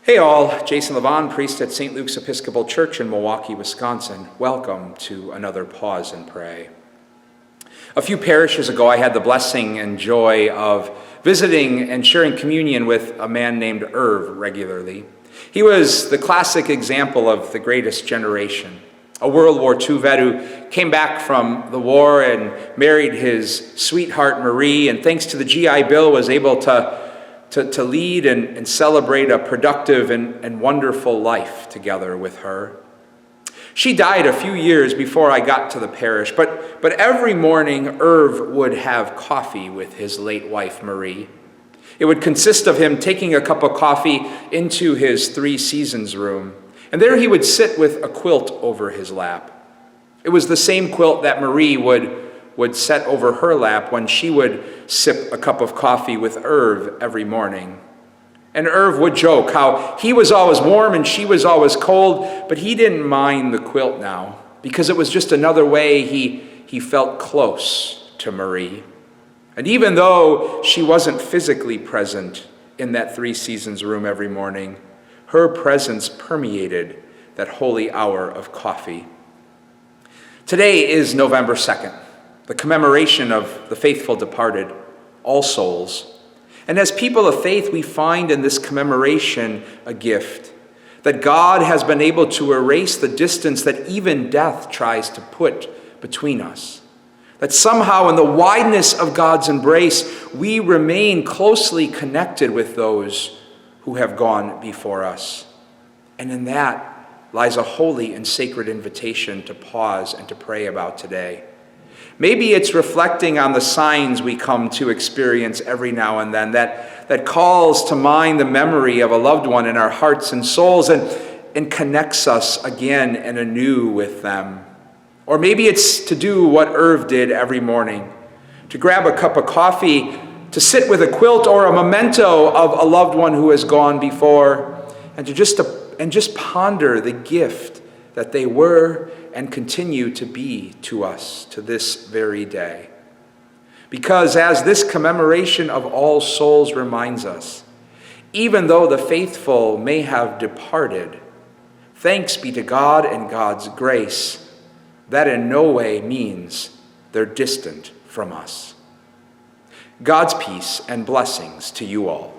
Hey all, Jason Levon, priest at St. Luke's Episcopal Church in Milwaukee, Wisconsin. Welcome to another Pause and Pray. A few parishes ago, I had the blessing and joy of visiting and sharing communion with a man named Irv regularly. He was the classic example of the greatest generation, a World War II vet who came back from the war and married his sweetheart Marie, and thanks to the GI Bill was able to lead and celebrate a productive and wonderful life together with her. She died a few years before I got to the parish, but every morning Irv would have coffee with his late wife Marie. It would consist of him taking a cup of coffee into his Three Seasons room, and there he would sit with a quilt over his lap. It was the same quilt that Marie would set over her lap when she would sip a cup of coffee with Irv every morning. And Irv would joke how he was always warm and she was always cold, but he didn't mind the quilt now because it was just another way he felt close to Marie. And even though she wasn't physically present in that Three Seasons room every morning, her presence permeated that holy hour of coffee. Today is November 2nd. The commemoration of the faithful departed, All Souls. And as people of faith, we find in this commemoration a gift that God has been able to erase the distance that even death tries to put between us. That somehow in the wideness of God's embrace, we remain closely connected with those who have gone before us. And in that lies a holy and sacred invitation to pause and to pray about today. Maybe it's reflecting on the signs we come to experience every now and then that calls to mind the memory of a loved one in our hearts and souls and connects us again and anew with them. Or maybe it's to do what Irv did every morning, to grab a cup of coffee, to sit with a quilt or a memento of a loved one who has gone before, and just ponder the gift that they were and continue to be to us to this very day. Because as this commemoration of All Souls reminds us, even though the faithful may have departed, thanks be to God and God's grace, that in no way means they're distant from us. God's peace and blessings to you all.